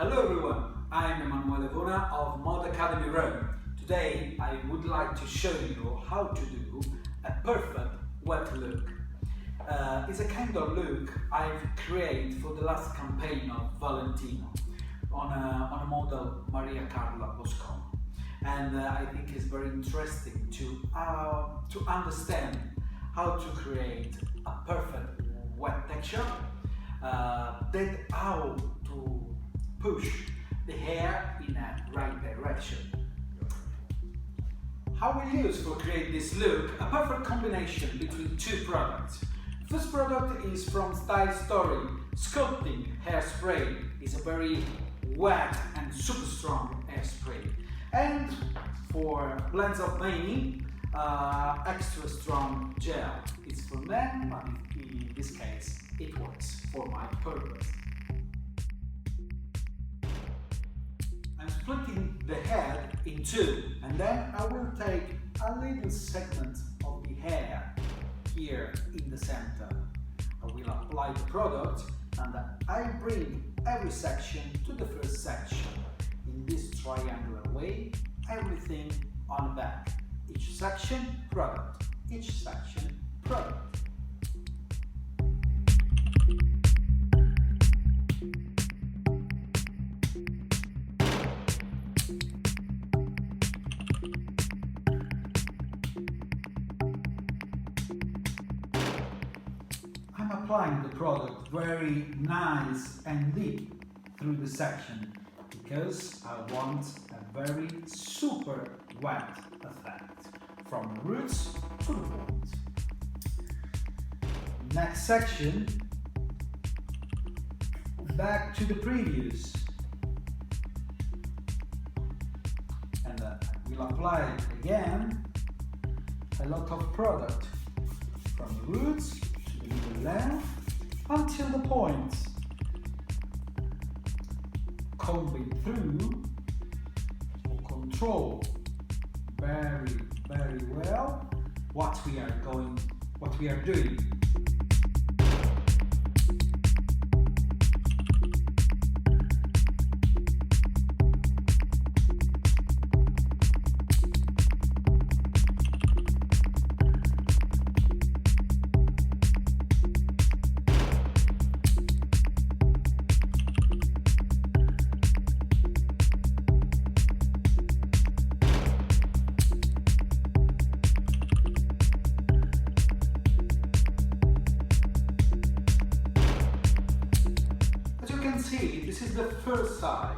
Hello everyone, I'm Vona of Mod Academy Rome. Today I would like to show you how to do a perfect wet look. It's a kind of look I've created for the last campaign of Valentino on a model Maria Carla Boscon. And I think it's very interesting to understand how to create a perfect wet texture, then how to push the hair in a right direction. How we use for create this look a perfect combination between two products. First product is from Style Story Sculpting Hairspray. It's a very wet and super strong hairspray. And for blends of mani, extra strong gel. It's for men, but in this case it works for my purpose. I'm splitting the head in two, and then I will take a little segment of the hair here in the center. I will apply the product and I bring every section to the first section in this triangular way, everything on the back. Each section, product. Each section, product. I'm applying the product very nice and deep through the section because I want a very super wet effect from the roots to the point. Next section, back to the previous, and we'll apply again a lot of product from the roots to the middle length until the point, combing through for control very well what we are doing. See, this is the first side.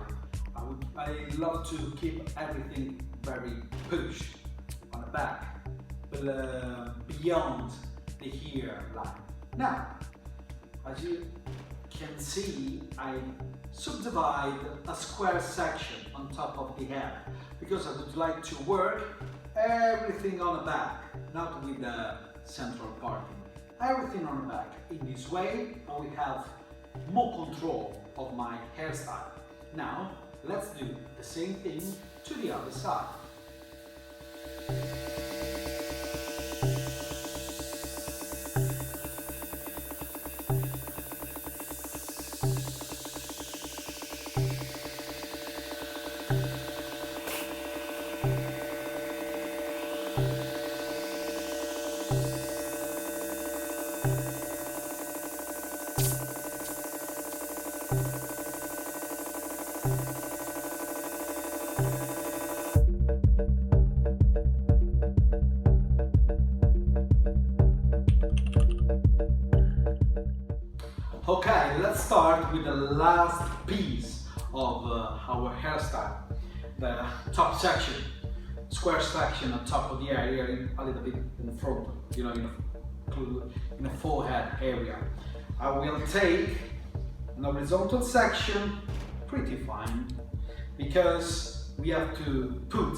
I love to keep everything very pushed on the back, beyond the hair line. Now, as you can see, I subdivide a square section on top of the head because I would like to work everything on the back, not with the central parting. Everything on the back. In this way, I will have more control of my hairstyle. Now, let's do the same thing to the other side. Okay, let's start with the last piece of our hairstyle, the top section, square section on top of the area, a little bit in front, in the forehead area. I will take an horizontal section, pretty fine, because we have to put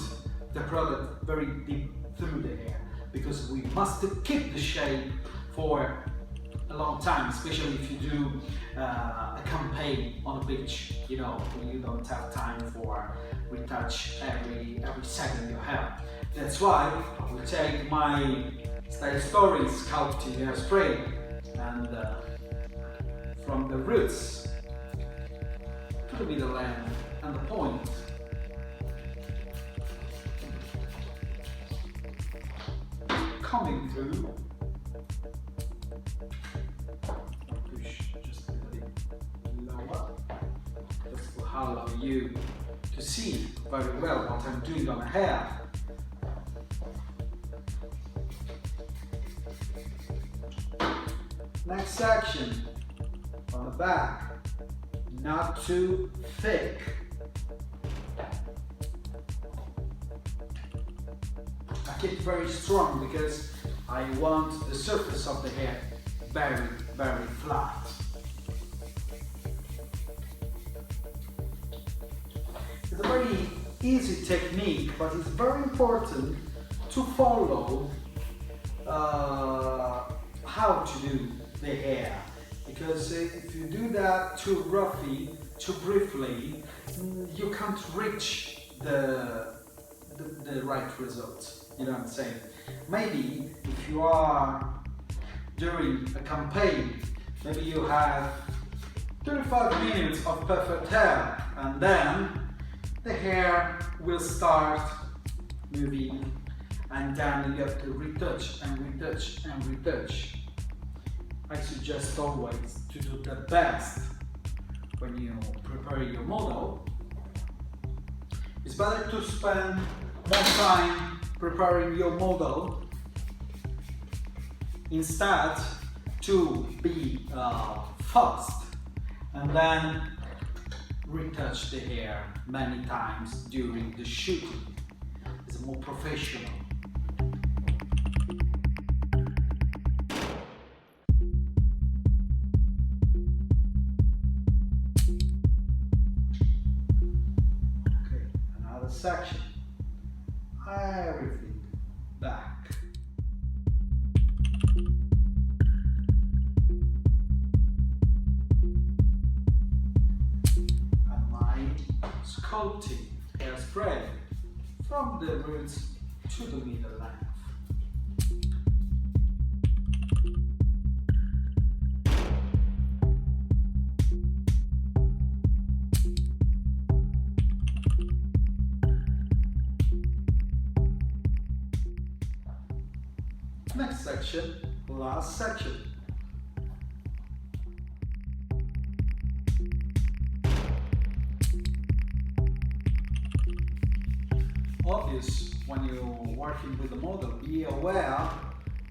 the product very deep through the hair, because we must keep the shape for a long time, especially if you do a campaign on the beach, you don't have time for retouch every second you have. That's why I will take my Style Story Sculpting Hairspray and from the roots to to the middle end and the point. Coming through. Push just a little bit lower, just to allow you to see very well what I'm doing on the hair. Next section, on the back, not too thick. I keep it very strong because I want the surface of the hair very, very flat. It's a very easy technique, but it's very important to follow how to do the hair, because if you do that too roughly, too briefly, you can't reach the right result. You know what I'm saying? Maybe if you are during a campaign, maybe you have 35 minutes of perfect hair, and then the hair will start moving, and then you have to retouch and retouch and retouch. I suggest always to do the best when you prepare your model. It's better to spend more time preparing your model instead to be fast and then retouch the hair many times during the shooting. It's more professional. Okay, another section. Everything back. And my sculpting hairspray from the roots to the middle length. Next section, last section. Obvious, when you're working with the model, be aware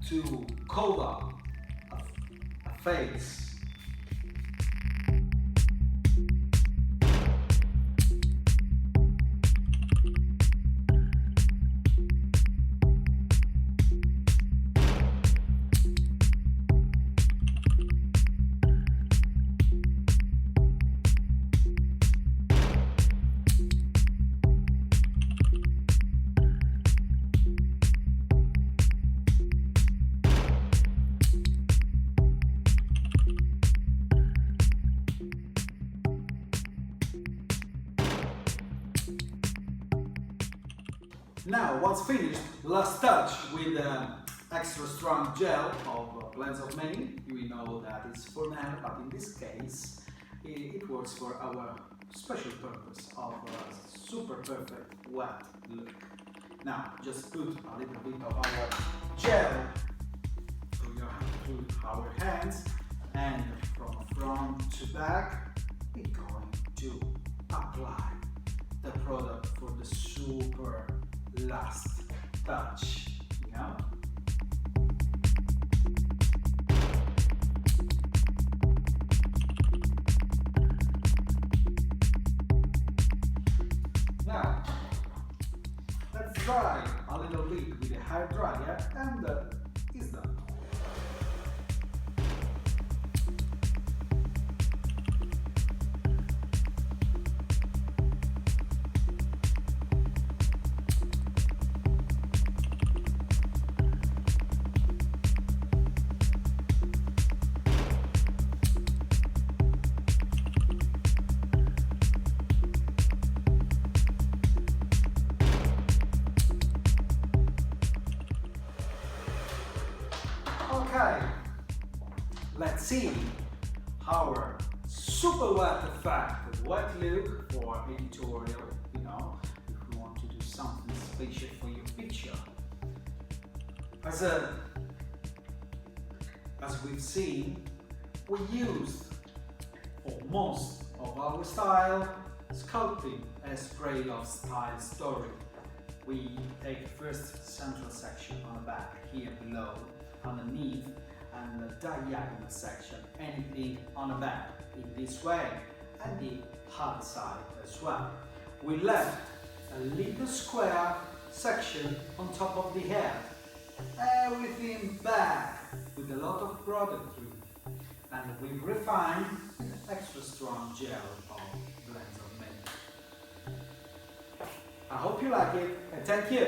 to cover a face. Now, once finished, last touch with extra strong gel of Blends of Many. We know that it's for men, but in this case, it works for our special purpose of a super perfect wet look. Now, just put a little bit of our gel through our hands, and from front to back, we're going to apply the product for the super last touch, you know? Now, let's dry a little bit with a hair dryer, and it's done. Okay, let's see our super wet effect, wet look for editorial, you know, if you want to do something special for your picture. As we've seen, we used for most of our style sculpting a spray of style story. We take first central section on the back, here below, underneath, and the diagonal section, anything on the back in this way, and the other side as well. We left a little square section on top of the head, everything back with a lot of product through, and we refine an extra strong gel of blends of makeup. I hope you like it, and thank you!